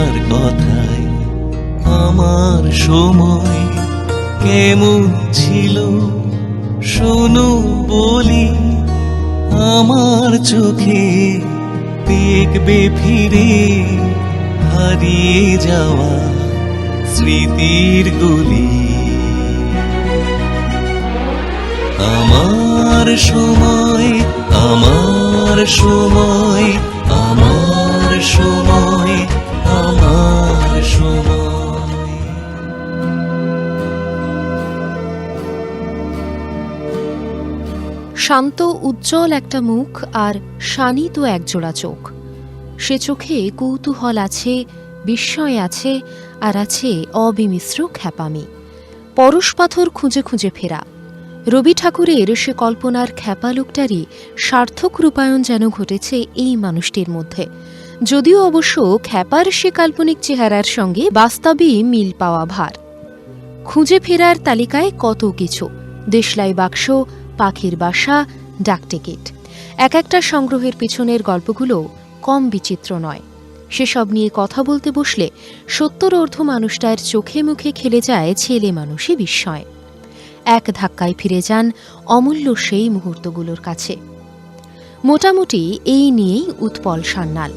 তোমার কথায় আমার সময় কেমন ছিল শোনো বলি, আমার চোখে দেখবে ফিরে হারিয়ে যাওয়া স্মৃতির গলি। আমার সময়, আমার সময়, আমার সময়, আমার সময়। শান্ত উজ্জ্বল একটা মুখ আর শানিত একজোড়া চোখ। সে চোখে কৌতূহল আছে, বিস্ময় আছে, আর আছে অবিমিশ্র খ্যাপামি। পরশ পাথর খুঁজে খুঁজে ফেরা রবি ঠাকুরের সে কল্পনার খ্যাপা লোকটারই সার্থক রূপায়ণ যেন ঘটেছে এই মানুষটির মধ্যে, যদিও অবশ্য খ্যাপার সে কাল্পনিক চেহারার সঙ্গে বাস্তবেই মিল পাওয়া ভার। খুঁজে ফেরার তালিকায় কত কিছু, দেশলাই বাক্স, পাখির বাসা, ডাকটিকিট। এক একটা সংগ্রহের পিছনের গল্পগুলো কম বিচিত্র নয়। সেসব নিয়ে কথা বলতে বসলে সত্তর-ঊর্ধ্ব মানুষটার চোখে মুখে খেলে যায় ছেলে মানুষই বিস্ময়। এক ধাক্কায় ফিরে যান অমূল্য সেই মুহূর্তগুলোর কাছে। মোটামুটি এই নিয়েই উৎপল সান্যাল।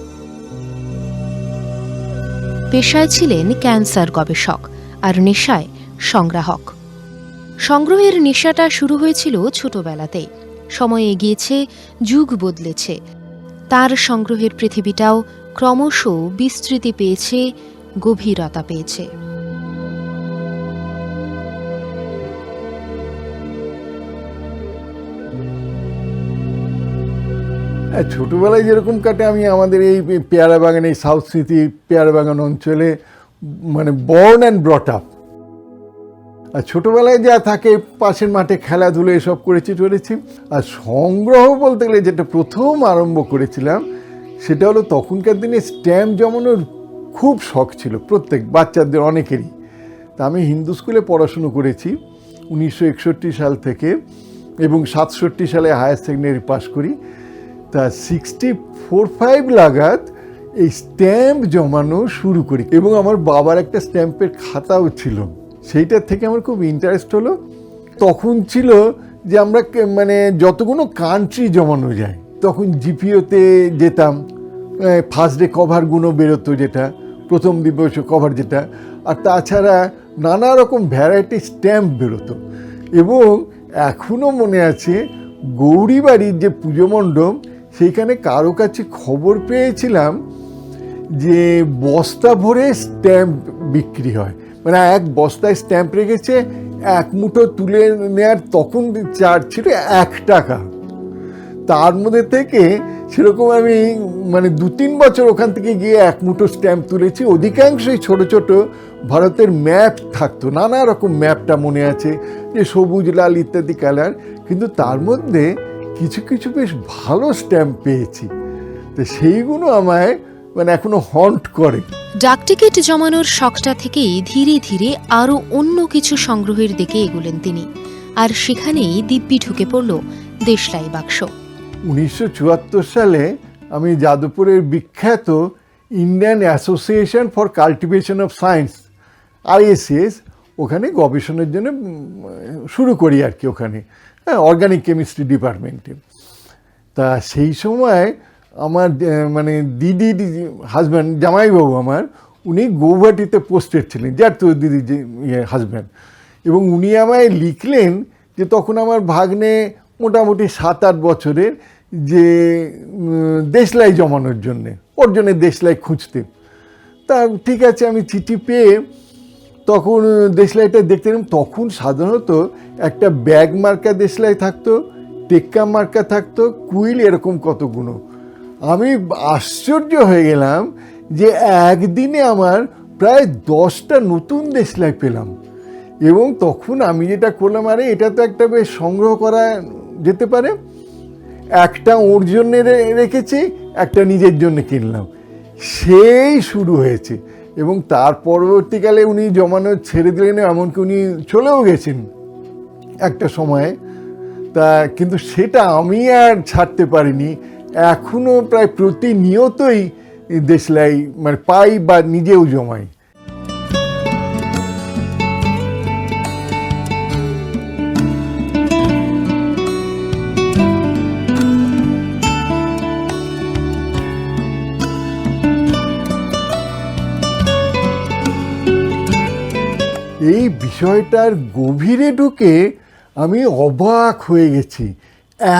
পেশায় ছিলেন ক্যান্সার গবেষক, আর নেশায় সংগ্রাহক। সংগ্রহের নেশাটা শুরু হয়েছিল ছোটবেলাতেই। সময় এগিয়েছে, যুগ বদলেছে, তার সংগ্রহের পৃথিবীটাও ক্রমশ বিস্তৃতি পেয়েছে, গভীরতা পেয়েছে। ছোটবেলায় যেরকম কাটে, আমি আমাদের এই পেয়ারা বাগান, এই সাউথ স্মৃতি পেয়ারা বাগান অঞ্চলে মানে বর্ন অ্যান্ড ব্রট আপ। আর ছোটোবেলায় যা থাকে পাশের মাঠে খেলাধুলো এসব করেছি। আর সংগ্রহ বলতে গেলে যেটা প্রথম আরম্ভ করেছিলাম সেটা হলো তখনকার দিনে স্ট্যাম্প জমানোর খুব শখ ছিল প্রত্যেক বাচ্চাদের, অনেকেরই। তা আমি হিন্দু স্কুলে পড়াশুনো করেছি 1961 সাল থেকে, এবং 67 সালে হায়ার সেকেন্ডারি পাস করি। তা 64-65 নাগাদ এই স্ট্যাম্প জমানো শুরু করি, এবং আমার বাবার একটা স্ট্যাম্পের খাতাও ছিল। সেইটার থেকে আমার খুব ইন্টারেস্ট হলো। তখন ছিল যে আমরা মানে যতগুলো কান্ট্রি জমানো যায়, তখন জিপিওতে যেতাম, ফার্স্ট ডে কভারগুলো বেরোতো, যেটা প্রথম দিবস কভার যেটা, আর তাছাড়া নানা রকম ভ্যারাইটি স্ট্যাম্প বেরোতো। এবং এখনও মনে আছে গৌরীবাড়ির যে পুজো মণ্ডপ, সেইখানে কারো কাছে খবর পেয়েছিলাম যে বস্তা ভরে স্ট্যাম্প বিক্রি হয়, মানে এক বস্তায় স্ট্যাম্প রেখেছে, এক মুঠো তুলে নেওয়ার তখন চার্জ ছিল 1 টাকা। তার মধ্যে থেকে সেরকম আমি মানে 2-3 বছর ওখান থেকে গিয়ে 1 মুঠো স্ট্যাম্প তুলেছি। অধিকাংশই ছোট ছোট ভারতের ম্যাপ থাকতো, নানা রকম ম্যাপটা মনে আছে, যে সবুজ লাল ইত্যাদি কালার, কিন্তু তার মধ্যে কিছু কিছু বেশ ভালো স্ট্যাম্প পেয়েছি। তো সেইগুলো আমায় মানে এখনো হন্ট করে। ডাকটিকিট জমানোর শখটা থেকেই ধীরে ধীরে আরও অন্য কিছু সংগ্রহের দিকে এগোলেন তিনি, আর সেখানেই দিব্যি ঢুকে পড়ল দেশলাই বাক্স। 1974 সালে আমি যাদবপুরের বিখ্যাত Indian association for cultivation of science, IACS, ওখানে গবেষণার জন্য শুরু করি আর কি, ওখানে অর্গানিক কেমিস্ট্রি ডিপার্টমেন্টে। তা সেই সময় আমার মানে দিদির হাজব্যান্ড, জামাইবাবু আমার, উনি গৌহাটিতে পোস্টেড ছিলেন, যার তো দিদির যে হাজব্যান্ড, এবং উনি আমায় লিখলেন যে তখন আমার ভাগ্নে মোটামুটি 7-8 বছরের, যে দেশলাই জমানোর জন্যে, ওর জন্যে দেশলাই খুঁজতে। তা ঠিক আছে, আমি চিঠি পেয়ে তখন দেশলাইটা দেখতে গেলাম। তখন সাধারণত একটা ব্যাগ মার্কা দেশলাই থাকতো, টেক্কা মার্কা থাকতো, কুইল, এরকম কতগুলো। আমি আশ্চর্য হয়ে গেলাম যে একদিনে আমার প্রায় 10টা নতুন দেশলাই পেলাম। এবং তখন আমি যেটা করলাম, আরে এটা তো একটা বেশ সংগ্রহ করা যেতে পারে, একটা ওর জন্যে রেখেছি, একটা নিজের জন্য কিনলাম। সেই শুরু হয়েছে। এবং তার পরবর্তীকালে উনি জমানো ছেড়ে দিলেন, এমনকি উনি চলেও গেছেন একটা সময়ে। তা কিন্তু সেটা আমি আর ছাড়তে পারিনি। এখনও প্রায় প্রতিনিয়তই দেশলাই মানে পাই বা নিজেও জমাই। এই বিষয়টার গভীরে ঢুকে আমি অবাক হয়ে গেছি,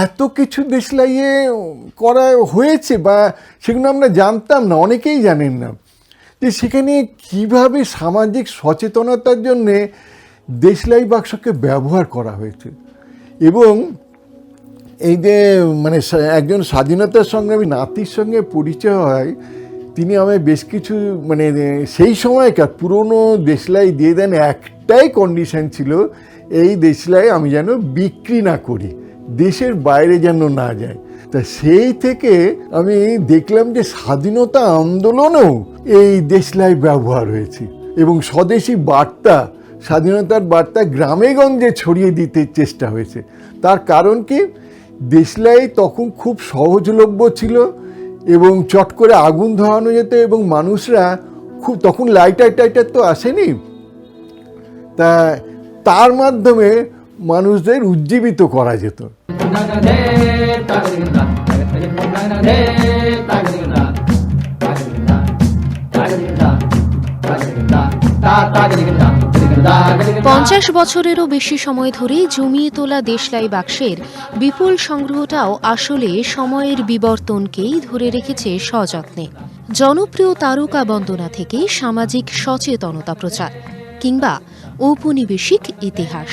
এত কিছু দেশলাইয়ে করা হয়েছে বা সেগুলো আমরা জানতাম না, অনেকেই জানেন না যে সেখানে কিভাবে সামাজিক সচেতনতার জন্যে দেশলাই বাক্সকে ব্যবহার করা হয়েছে। এবং এই যে মানে একজন স্বাধীনতার সংগ্রামী নাতির সঙ্গে পরিচয় হয়, তিনি আমায় বেশ কিছু মানে সেই সময়কার পুরনো দেশলাই দিয়ে দেন। একটাই কন্ডিশন ছিল, এই দেশলাই আমি যেন বিক্রি না করি, দেশের বাইরে যেন না যায়। তা সেই থেকে আমি দেখলাম যে স্বাধীনতা আন্দোলনেও এই দেশলাই ব্যবহার হয়েছে এবং স্বদেশী বার্তা, স্বাধীনতার বার্তা গ্রামে গঞ্জে ছড়িয়ে দিতে চেষ্টা হয়েছে। তার কারণ কি, দেশলাই তখন খুব সহজলভ্য ছিল এবং চট করে আগুন ধরানো যেত এবং মানুষরা খুব, তখন লাইটার টাইটার তো আসেনি, তা তার মাধ্যমে মানুষদের উজ্জীবিত করা যেত। পঞ্চাশ বছরেরও বেশি সময় ধরে জমিয়ে তোলা দেশলাই বাক্সের বিপুল সংগ্রহটাও আসলে সময়ের বিবর্তনকেই ধরে রেখেছে সযত্নে। জনপ্রিয় তারকা বন্দনা থেকে সামাজিক সচেতনতা প্রচার কিংবা ঔপনিবেশিক ইতিহাস,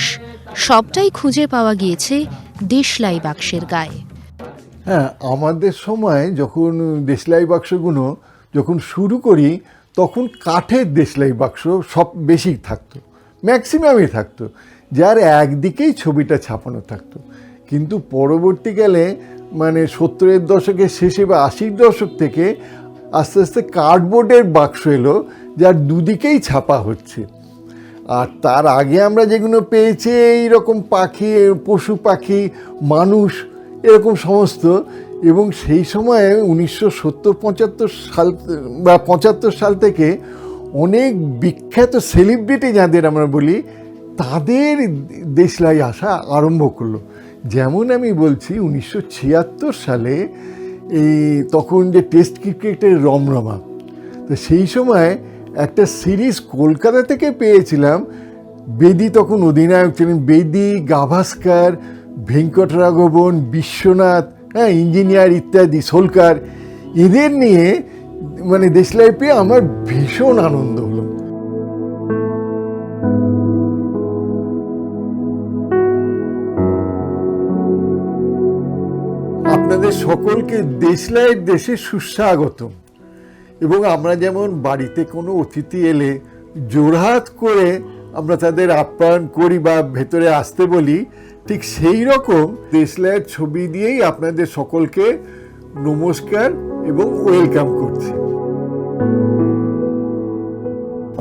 সবটাই খুঁজে পাওয়া গিয়েছে দেশলাই বাক্সের গায়ে। হ্যাঁ, আমাদের সময় যখন দেশলাই বাক্সগুলো যখন শুরু করি তখন কাঠের দেশলাই বাক্স সব বেশি থাকতো, ম্যাক্সিমামই থাকতো, যার একদিকেই ছবিটা ছাপানো থাকতো। কিন্তু পরবর্তীকালে মানে 70-এর দশকের শেষে বা 80-র দশক থেকে আস্তে আস্তে কার্ডবোর্ডের বাক্স এলো, যার দুদিকেই ছাপা হচ্ছে। আর তার আগে আমরা যেগুলো পেয়েছি এইরকম পাখি, পশু পাখি, মানুষ, এরকম সমস্ত। এবং সেই সময়ে 1970-75 সাল বা 75 সাল থেকে অনেক বিখ্যাত সেলিব্রিটি যাদের আমরা বলি, তাদের দেশলাই আসা আরম্ভ করলো। যেমন আমি বলছি 1976 সালে এই তখন যে টেস্ট ক্রিকেটের রমরমা, তো সেই সময় একটা সিরিজ কলকাতা থেকে পেয়েছিলাম। বেদি তখন অধিনায়ক ছিলেন, বেদি, গাভাস্কার, ভেঙ্কটরাঘবন, বিশ্বনাথ, হ্যাঁ, ইঞ্জিনিয়ার ইত্যাদি, সরকার, এদের নিয়ে মানে দেশলাই পেয়ে আমার ভীষণ আনন্দ হলো। আপনাদের সকলকে দেশলাইয়ের দেশে সুস্বাগতম। এবং আমরা যেমন বাড়িতে কোনো অতিথি এলে জোড়হাত করে আমরা তাদের আপ্যায়ন করি বা ভেতরে আসতে বলি, ঠিক সেই রকম দেশলাইয়ের ছবি দিয়েই আপনাদের সকলকে নমস্কার এবং ওয়েলকাম করছি।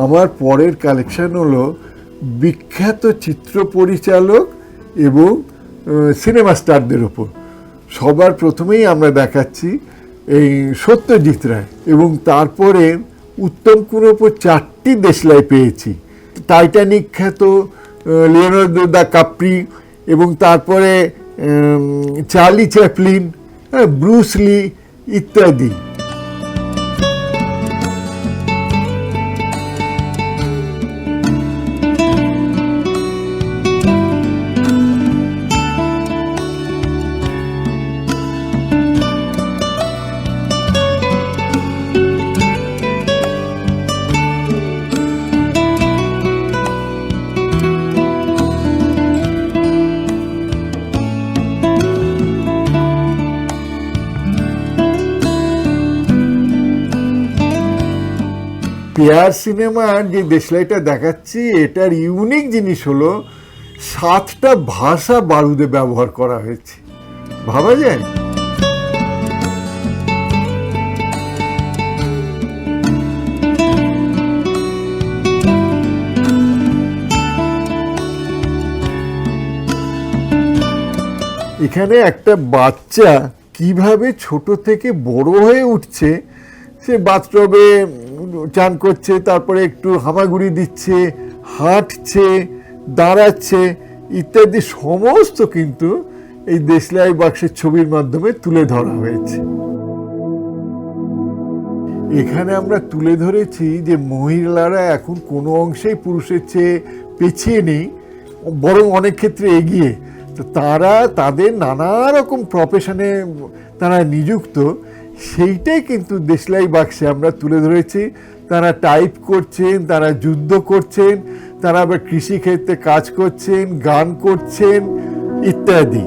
আমার পরের কালেকশন হলো বিখ্যাত চিত্র পরিচালক এবং সিনেমা স্টারদের ওপর। সবার প্রথমেই আমরা দেখাচ্ছি এই সত্যজিৎ রায়, এবং তারপরে উত্তম কুমারের ওপর 4টি দেশলাই পেয়েছি। টাইটানিক খ্যাত লিওনার্দো দা কাপ্রি, এবং তারপরে চার্লি চ্যাপলিন, ব্রুস লি ইত্যাদি। পেয়ার সিনেমার যে দেশলাইটা দেখাচ্ছি, এটার ইউনিক জিনিস হলো 7টা ভাষা বারুদে ব্যবহার করা হয়েছে। ভাবা যায়? এখানে একটা বাচ্চা কিভাবে ছোট থেকে বড় হয়ে উঠছে সে বাথটবে চান করছে, তারপরে একটু হামাগুড়ি দিচ্ছে, হাঁটছে, দাঁড়াচ্ছে ইত্যাদি সমস্ত কিন্তু এই দেশলাই বাক্সের ছবির মাধ্যমে তুলে ধরা হয়েছে। এখানে আমরা তুলে ধরেছি যে মহিলারা এখন কোনো অংশেই পুরুষের চেয়ে পিছিয়ে নেই, বরং অনেক ক্ষেত্রে এগিয়ে। তো তারা তাদের নানা রকম প্রফেশনে তারা নিযুক্ত, সেইটাই কিন্তু দেশলাই বাক্সে আমরা তুলে ধরেছি। তারা টাইপ করছেন, তারা যুদ্ধ করছেন, তারা আবার কৃষিক্ষেত্রে কাজ করছেন, গান করছেন ইত্যাদি।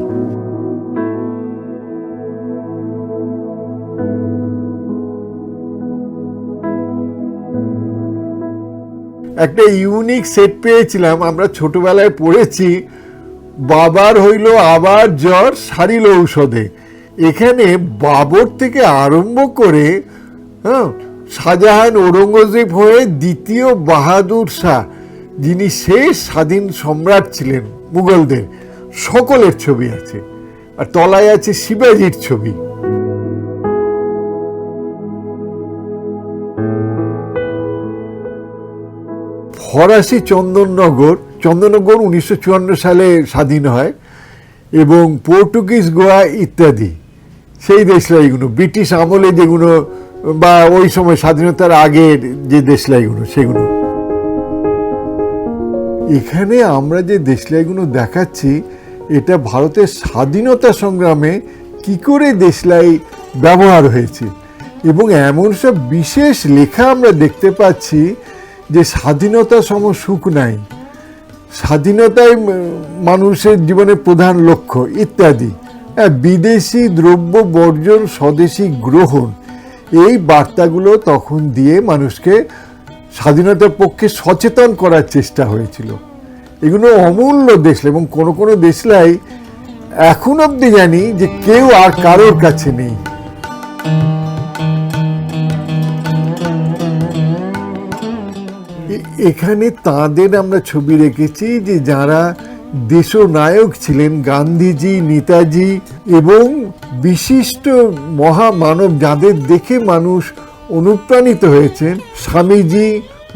একটা ইউনিক সেট পেয়েছিলাম, আমরা ছোটবেলায় পড়েছি, বাবার হইল আবার জ্বর সারিল ঔষধে। এখানে বাবর থেকে আরম্ভ করে শাহজাহান ঔরঙ্গজেব হয়ে দ্বিতীয় বাহাদুর শাহ, যিনি শেষ স্বাধীন সম্রাট ছিলেন মুঘলদের, সকলের ছবি আছে। আর তলায় আছে শিবাজির ছবি। ফরাসি চন্দননগর 1954 সালে স্বাধীন হয়, এবং পর্তুগিজ গোয়া ইত্যাদি সেই দেশলাইগুলো, ব্রিটিশ আমলে যেগুলো বা ওই সময় স্বাধীনতার আগের যে দেশলাইগুলো সেগুলো। এখানে আমরা যে দেশলাইগুলো দেখাচ্ছি, এটা ভারতের স্বাধীনতা সংগ্রামে কি করে দেশলাই ব্যবহার হয়েছে, এবং এমন সব বিশেষ লেখা আমরা দেখতে পাচ্ছি যে স্বাধীনতা সম সুখ নাই, স্বাধীনতাই মানুষের জীবনের প্রধান লক্ষ্য ইত্যাদি। বিদেশি দ্রব্য বর্জন, স্বদেশী গ্রহণ, এই বার্তাগুলো তখন দিয়ে মানুষকে স্বাধীনতার পক্ষে সচেতন করার চেষ্টা হয়েছিল। এগুলো অমূল্য দেশলাই, এবং কোনো কোনো দেশলাই এখন অবধি জানি যে কেউ আর কারোর কাছে নেই। এখানে তাদের আমরা ছবি রেখেছি যে যারা দেশনায়ক ছিলেন, গান্ধীজি, নেতাজি এবং বিশিষ্ট মহামানব, যাদের দেখে মানুষ অনুপ্রাণিত হয়েছেন, স্বামীজি,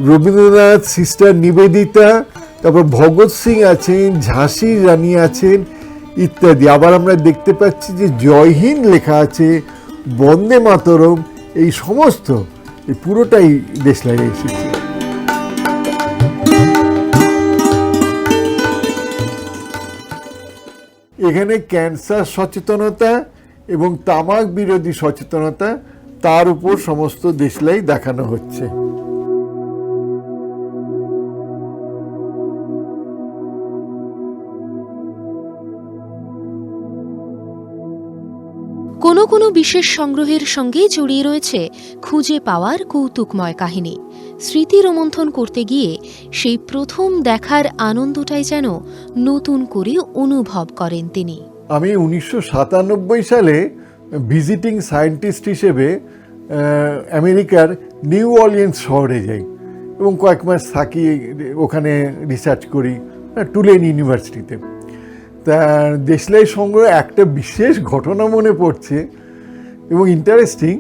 রবীন্দ্রনাথ, সিস্টার নিবেদিতা, তারপর ভগৎ সিং আছেন, ঝাঁসি রানী আছেন ইত্যাদি। আবার আমরা দেখতে পাচ্ছি যে জয় হিন্দ লেখা আছে, বন্দে মাতরম, এই সমস্ত এই পুরোটাই দেশলাই এসেছে। এখানে ক্যান্সার সচেতনতা এবং তামাক বিরোধী সচেতনতা, তার উপর সমস্ত দেশলাই দেখানো হচ্ছে। কোনো কোনো বিশেষ সংগ্রহের সঙ্গে জড়িয়ে রয়েছে খুঁজে পাওয়ার কৌতুকময় কাহিনী। স্মৃতি রোমন্থন করতে গিয়ে সেই প্রথম দেখার আনন্দটাই যেন নতুন করে অনুভব করেন তিনি। আমি 1997 সালে ভিজিটিং সায়েন্টিস্ট হিসেবে আমেরিকার নিউ অরলিন্স শহরে যাই এবং কয়েক মাস থাকি, ওখানে রিসার্চ করি টুলেন ইউনিভার্সিটিতে। তা দেশলাই সংগ্রহ একটা বিশেষ ঘটনা মনে পড়ছে এবং ইন্টারেস্টিং,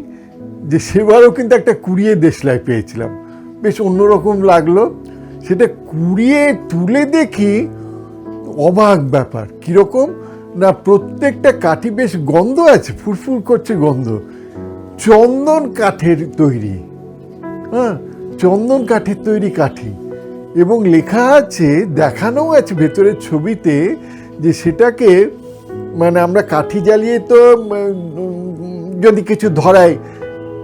যে সেবারও কিন্তু একটা কুড়িয়ে দেশলাই পেয়েছিলাম, বেশ অন্যরকম লাগলো। সেটা কুড়িয়ে তুলে দেখি অবাক ব্যাপার, কীরকম না প্রত্যেকটা কাঠি বেশ গন্ধ আছে, ফুরফুর করছে গন্ধ, চন্দন কাঠের তৈরি, চন্দন কাঠের তৈরি কাঠি, এবং লেখা আছে, দেখানোও আছে ভেতরের ছবিতে, যে সেটাকে মানে আমরা কাঠি জ্বালিয়ে তো যদি কিছু ধরাই,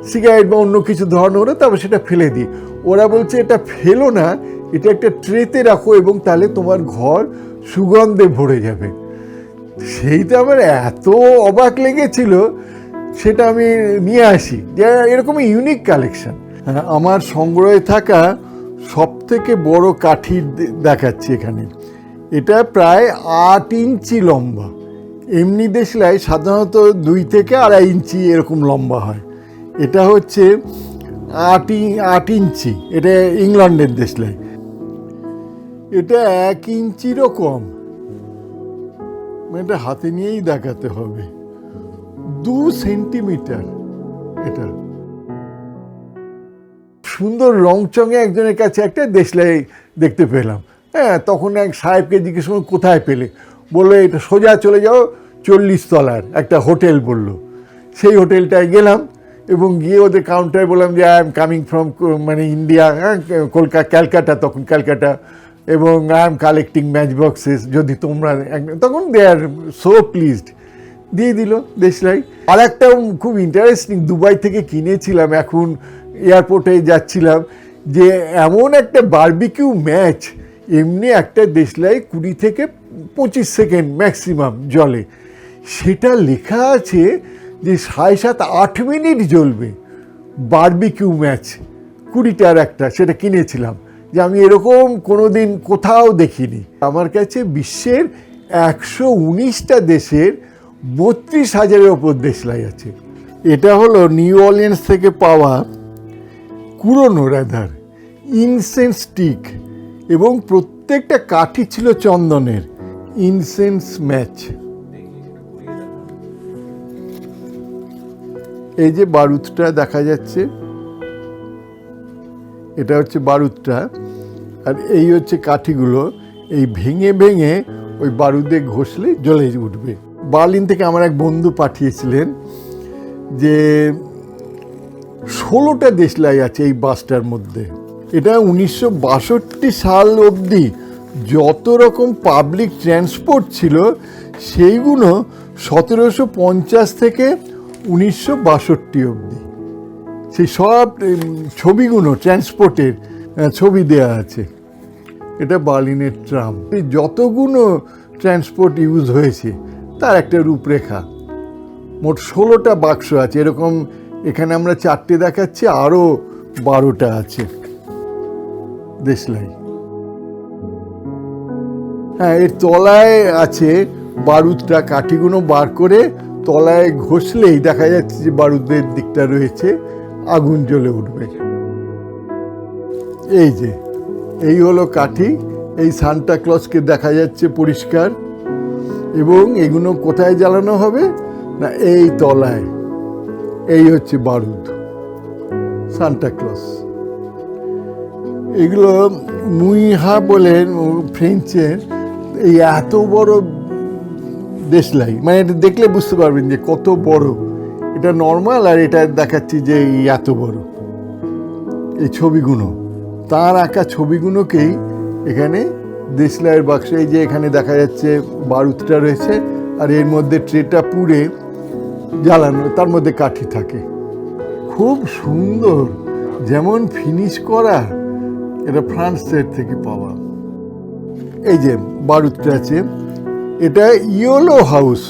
সিগারেট বা অন্য কিছু ধরানো হলো, তারপর সেটা ফেলে দিই। ওরা বলছে এটা ফেলো না, এটা একটা ট্রেতে রাখো এবং তাহলে তোমার ঘর সুগন্ধে ভরে যাবে। সেইটা আমার এত অবাক লেগেছিল, সেটা আমি নিয়ে আসি, যে এরকম ইউনিক কালেকশন। আমার সংগ্রহে থাকা সব থেকে বড় কাঠি দেখাচ্ছি এখানে। এটা প্রায় 8 ইঞ্চি লম্বা। এমনি দেশলাই সাধারণত 2 থেকে 2.5 ইঞ্চি এরকম লম্বা হয়, এটা হচ্ছে 8 ইঞ্চি। এটা ইংল্যান্ডের দেশলাই। এটা 1 ইঞ্চিরও কম, এটা হাতে নিয়েই দেখাতে হবে, 2 সেন্টিমিটার এটা। সুন্দর রংচঙে একজনের কাছে একটা দেশলাই দেখতে পেলাম। হ্যাঁ, তখন এক সাহেবকে জিজ্ঞেস করলাম কোথায় পেলে, বললো এটা সোজা চলে যাও 40 তলার একটা হোটেল বললো। সেই হোটেলটায় গেলাম এবং গিয়ে ওদের কাউন্টারে বললাম যে আই এম কামিং ফ্রম মানে ইন্ডিয়া, হ্যাঁ ক্যালকাটা, তখন ক্যালকাটা, এবং I am collecting match boxes, যদি তোমরা, তখন দে আর সো প্লিজড, দিয়ে দিল দেশলাই। আর একটা খুব ইন্টারেস্টিং, দুবাই থেকে কিনেছিলাম, এখন এয়ারপোর্টে যাচ্ছিলাম, যে এমন একটা বারবিকিউ ম্যাচ, এমনি একটা দেশলাই 20 থেকে 25 সেকেন্ড ম্যাক্সিমাম জলে, সেটা লেখা আছে যে 7.5-8 মিনিট জ্বলবে। বারবিকিউ ম্যাচ 20টার একটা, সেটা কিনেছিলাম, যে আমি এরকম কোনো দিন কোথাও দেখিনি। আমার কাছে বিশ্বের 119টা দেশের 32,000-এর ওপর দেশলাই আছে। এটা হলো নিউ অরলিন্স থেকে পাওয়া কুরনো রাধার ইনসেন্স স্টিক, এবং প্রত্যেকটা কাঠি ছিল চন্দনের। Incense match. এই যে বারুদটা দেখা যাচ্ছে, এটা হচ্ছে বারুদটা, আর এই হচ্ছে কাঠিগুলো, এই ভেঙে ভেঙে ওই বারুদে ঘষলে জ্বলে উঠবে। বার্লিন থেকে আমার এক বন্ধু পাঠিয়েছিলেন যে 16টা দেশলাই আছে এই বাসটার মধ্যে। এটা 1962 সাল অবধি যত রকম পাবলিক ট্রান্সপোর্ট ছিল সেইগুলো 1750 থেকে 1962 অবধি, সেই সব ছবিগুলো ট্রান্সপোর্টের ছবি দেয়া আছে। এটা বার্লিনের ট্রাম, যতগুলো ট্রান্সপোর্ট ইউজ হয়েছে তার একটা রূপরেখা। মোট 16টা বাক্স আছে এরকম, এখানে আমরা 4টে দেখাচ্ছি, আরও 12টা আছে দেশলাই। হ্যাঁ, এর তলায় আছে বারুদটা, কাঠিগুলো বার করে তলায় ঘষলেই দেখা যাচ্ছে যে বারুদের দিকটা রয়েছে, আগুন জ্বলে উঠবে। এই যে এই হলো কাঠি, এই সান্টা ক্লজকে দেখা যাচ্ছে পরিষ্কার, এবং এগুলো কোথায় জ্বালানো হবে না এই তলায়। এই হচ্ছে বারুদ, সান্টা ক্লজ। এগুলো মুইহা বলেন ফ্রেঞ্চের, এই এত বড় দেশলাই, মানে এটা দেখলে বুঝতে পারবেন যে কত বড়। এটা নর্মাল, আর এটা দেখাচ্ছি যে এই এত বড়। এই ছবিগুলো, তার আঁকা ছবিগুলোকেই এখানে দেশলাইয়ের বাক্সে, এই যে এখানে দেখা যাচ্ছে বারুদটা রয়েছে, আর এর মধ্যে ট্রেটা পুড়ে জ্বালানো, তার মধ্যে কাঠি থাকে। খুব সুন্দর, যেমন ফিনিশ করা। এটা ফ্রান্সের থেকে পাওয়া। এই যে বারুদটা আছে, এটা ইয়েলো হাউস,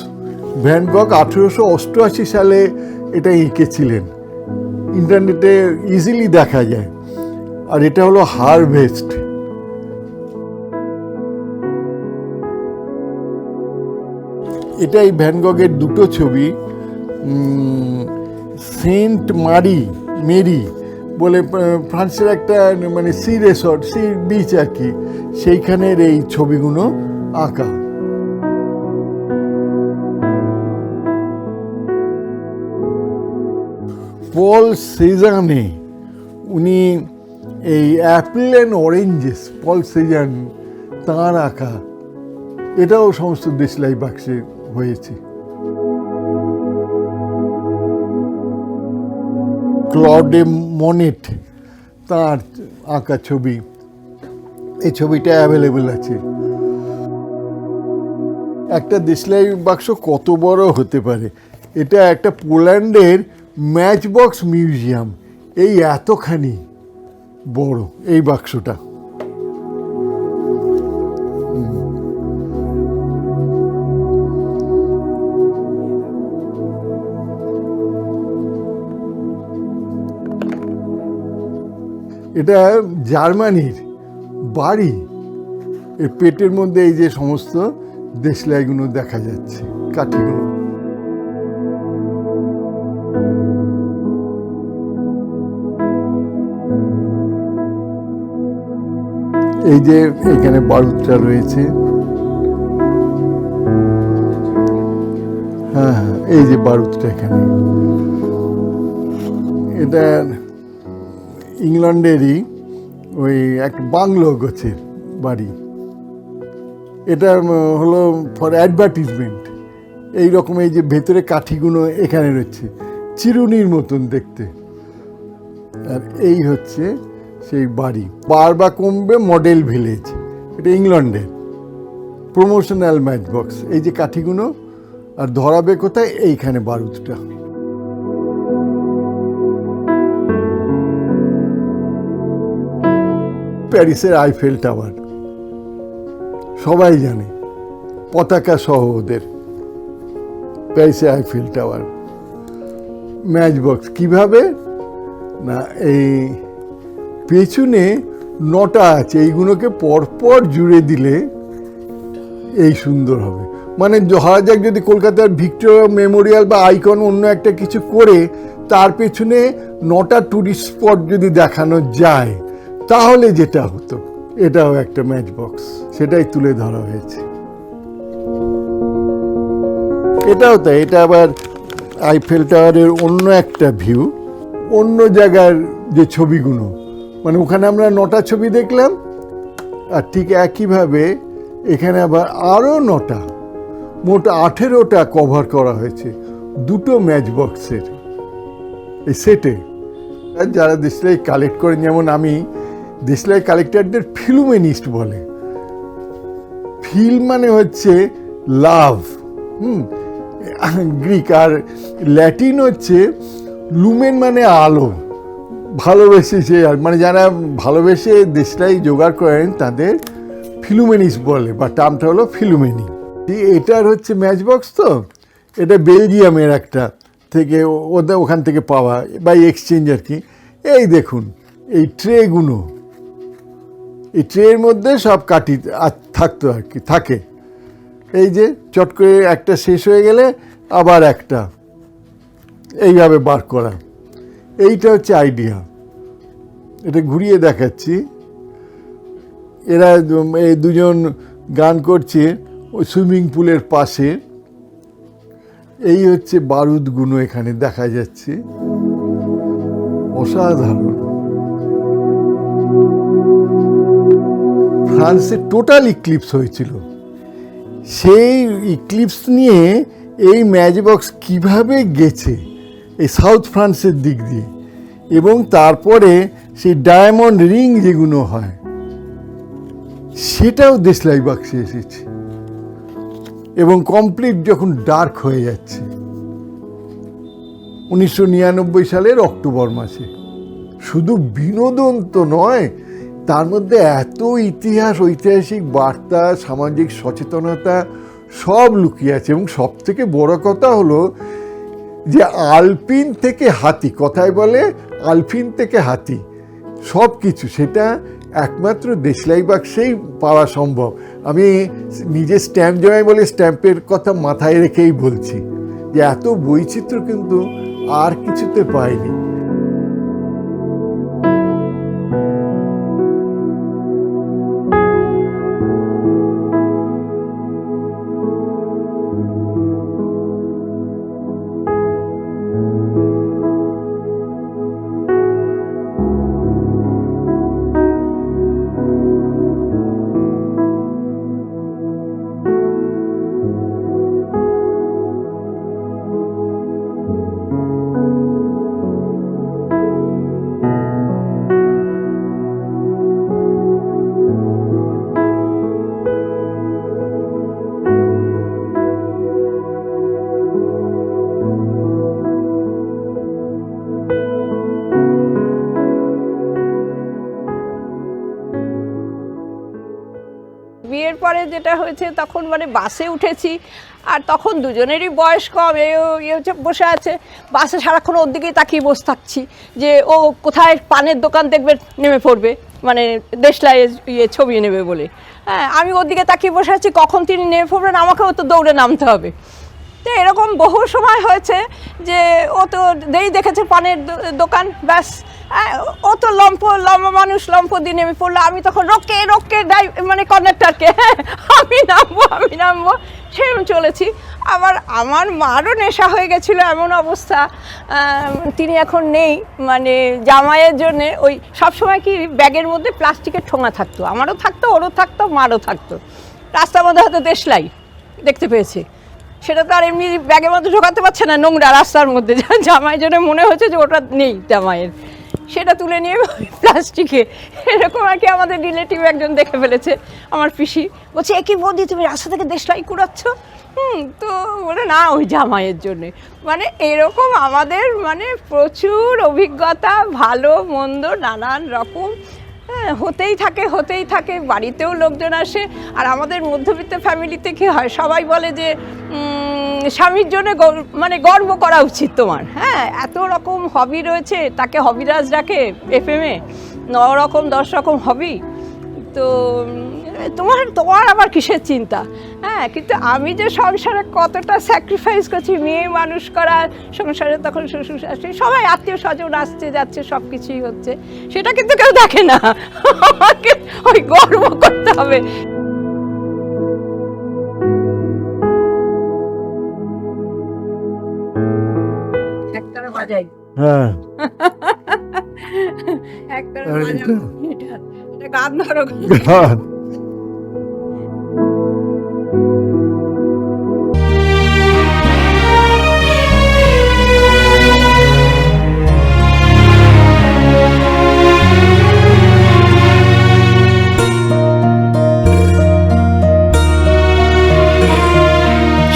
ভ্যান গগ 1888 সালে এটা এঁকেছিলেন, ইন্টারনেটে ইজিলি দেখা যায়। আর এটা হলো হারভেস্ট। এটাই ভ্যান গগের দুটো ছবি, সেন্ট মেরি বলে ফ্রান্সের একটা মানে সি রেসর্ট, সি বিচ আর কি, সেইখানের এই ছবিগুলো আঁকা। পল সেজানে, উনি এই অ্যাপেল অ্যান্ড অরেঞ্জেস, পল সেজান তাঁর আঁকা, এটাও সমস্ত দেশলাই বাক্সে হয়েছে। ক্লডে মনেট, তাঁর আঁকা ছবি, এই ছবিটা অ্যাভেলেবেল আছে। একটা দেশলাই বাক্স কত বড় হতে পারে, এটা একটা পোল্যান্ডের ম্যাচ বক্স মিউজিয়াম, এই এতখানি বড় এই বাক্সটা। এটা জার্মানির বাড়ি, এর পেটের মধ্যে এই যে সমস্ত দেশলাইগুলো দেখা যাচ্ছে, কাঠিগুলো। এই যে এখানে বারুদটা রয়েছে, হ্যাঁ হ্যাঁ, এই যে বারুদটা এখানে, এটা ইংল্যান্ডেরই ওই এক বাংলো গোছের বাড়ি। এটা হলো ফর অ্যাডভার্টিজমেন্ট। এইরকম এই যে ভেতরে কাঠিগুলো এখানে রয়েছে, চিরুনির মতন দেখতে। আর এই হচ্ছে সেই বাড়ি, বারবাকোম্বে মডেল ভিলেজ। এটা ইংল্যান্ডের প্রমোশনাল ম্যাচ বক্স। এই যে কাঠিগুলো, আর ধরাবে কোথায়? এইখানে বারুদটা। প্যারিসের আইফেল টাওয়ার সবাই জানে, পতাকা সহ ওদের। প্যারিসের আইফেল টাওয়ার ম্যাচ বক্স কিভাবে না, এই পেছনে 9টা আছে, এইগুলোকে পরপর জুড়ে দিলে এই সুন্দর হবে। মানে ধরা যাক যদি কলকাতার ভিক্টোরিয়া মেমোরিয়াল বা আইকন অন্য একটা কিছু করে তার পেছনে 9টা টুরিস্ট স্পট যদি দেখানো যায়, তাহলে যেটা হতো, এটাও একটা ম্যাচ বক্স, সেটাই তুলে ধরা হয়েছে। এটাও তাই, এটা আবার আইফেল টাওয়ারের অন্য একটা ভিউ, অন্য জায়গার যে ছবিগুলো, মানে ওখানে আমরা 9টা ছবি দেখলাম, আর ঠিক একইভাবে এখানে আবার আরও 9টা, মোট 18টা কভার করা হয়েছে 2টো ম্যাচ বক্সের এই সেটে। যারা দেশলাই কালেক্ট করেন, যেমন আমি, দেশলাই কালেক্টরদের ফিলুমেনিস্ট বলে। ফিল মানে হচ্ছে লাভ, গ্রিক, আর ল্যাটিন হচ্ছে লুমেন মানে আলো, ভালোবেসে সে, মানে যারা ভালোবেসে দেশলাই জোগাড় করেন তাদের ফিলুমেনিস্ট বলে, বা টার্মটা হলো ফিলুমেনি। এটার হচ্ছে ম্যাচ বক্স, তো এটা বেলজিয়ামের একটা থেকে, ওদের ওখান থেকে পাওয়া বাই এক্সচেঞ্জ আর কি। এই দেখুন এই ট্রেগুলো, এই ট্রের মধ্যে সব কাঠি থাকতো আর কি, থাকে। এই যে চট করে একটা শেষ হয়ে গেলে আবার একটা, এইভাবে বার করা, এইটা হচ্ছে আইডিয়া। এটা ঘুরিয়ে দেখাচ্ছি। এরা এই দুজন গান করছে ওই সুইমিং পুলের পাশে। এই হচ্ছে বারুদগুলো এখানে দেখা যাচ্ছে, অসাধারণ। ফ্রান্সে টোটাল ইক্লিপস হয়েছিল, সেই ইক্লিপস নিয়ে এই ম্যাচ বক্স কীভাবে গেছে এই সাউথ ফ্রান্সের দিক দিয়ে, এবং তারপরে সেই ডায়মন্ড রিং যেগুলো হয় সেটাও দেশলাই বাক্সে এসেছে, এবং কমপ্লিট যখন ডার্ক হয়ে যাচ্ছে 1999 সালের অক্টোবর মাসে। শুধু বিনোদন তো নয়, তার মধ্যে এত ইতিহাস, ঐতিহাসিক বার্তা, সামাজিক সচেতনতা সব লুকিয়ে আছে। এবং সব থেকে বড় কথা হলো যে আলপিন থেকে হাতি, কথায় বলে আলপিন থেকে হাতি, সব কিছু সেটা একমাত্র দেশলাই বাক্সেই পাওয়া সম্ভব। আমি নিজে স্ট্যাম্প জমাই বলে স্ট্যাম্পের কথা মাথায় রেখেই বলছি যে এত বৈচিত্র্য কিন্তু আর কিছুতে পাইনি। বিয়ের পরে যেটা হয়েছে, তখন মানে বাসে উঠেছি, আর তখন দুজনেরই বয়স কম, বসে আছে বাসে, সারাক্ষণ ওর দিকেই তাকিয়ে বসে থাকছি যে ও কোথায় পানের দোকান দেখবে নেমে পড়বে, মানে দেশলাই ছবি নেবে বলে। হ্যাঁ, আমি ওর দিকে তাকিয়ে বসে আছি, কখন তিনি নেমে পড়বেন, আমাকেও তো দৌড়ে নামতে হবে। তো এরকম বহু সময় হয়েছে যে ও তো দেরি দেখেছে পানের দোকান, ব্যাস ও তো লম্বা মানুষ, লম্ফ দিয়ে নেমে পড়লো। আমি তখন রোকে মানে কন্ডাক্টারকে, আমি নামবো। সেরকম চলেছি। আবার আমার মারও নেশা হয়ে গেছিলো, এমন অবস্থা, তিনি এখন নেই, মানে জামাইয়ের জন্যে ওই সবসময় কি ব্যাগের মধ্যে প্লাস্টিকের ঠোঙা থাকতো, আমারও থাকতো, ওরও থাকতো, মারও থাকতো। রাস্তার মধ্যে হয়তো দেশলাই দেখতে পেয়েছে, সেটা তো আর এমনি ব্যাগের মধ্যে ঢোকাতে পারছে না, নোংরা রাস্তার মধ্যে, জামাইয়ের জন্য মনে হচ্ছে যে ওটা নেই জামাইয়ের, সেটা তুলে নিয়ে প্লাস্টিকে, এরকম আর কি আমাদের রিলেটিভ একজন দেখে ফেলেছে, আমার পিসি, বলছে একই বৌদি তুমি রাস্তা থেকে দেশলাই কুড়াচ্ছ। তো বলে না ওই জামাইয়ের জন্যে। মানে এরকম আমাদের মানে প্রচুর অভিজ্ঞতা, ভালো মন্দ নানান রকম হতেই থাকে, বাড়িতেও লোকজন আসে। আর আমাদের মধ্যবিত্ত ফ্যামিলিতে কী হয়, সবাই বলে যে স্বামীর জন্য মানে গর্ব করা উচিত তোমার, হ্যাঁ এত রকম হবি রয়েছে, তাকে হবিরাজ ডাকে এফএমে, 9 রকম 10 রকম হবি, তো তোমার আবার কিসের চিন্তা, হ্যাঁ। কিন্তু আমি যে সংসারে কতটা স্যাক্রিফাইস করছি, মেয়ে মানুষ করা, সংসারে তখন শ্বশুর শাশুড়ি সবাই আত্মীয় স্বজন আসছে যাচ্ছে, সব কিছুই হচ্ছে, সেটা কিন্তু কেউ দেখে না, আমাকে ওই গর্ব করতে হবে। একতারা বাজাই, হ্যাঁ একতারা আর বাজাবো, এটা গান ধরো। গান।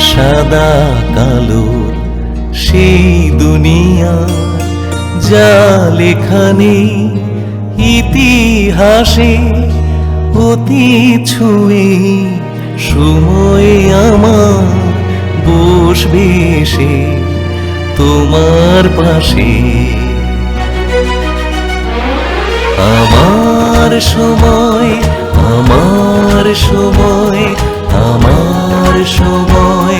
সাদা কালোর সেই দুনিয়া যা লেখা নেই ইতিহাসে, অতি ছুঁয়ে সময় আমার বসবে এসে তোমার পাশে। আমার সময়, আমার সময়, আমার সময়,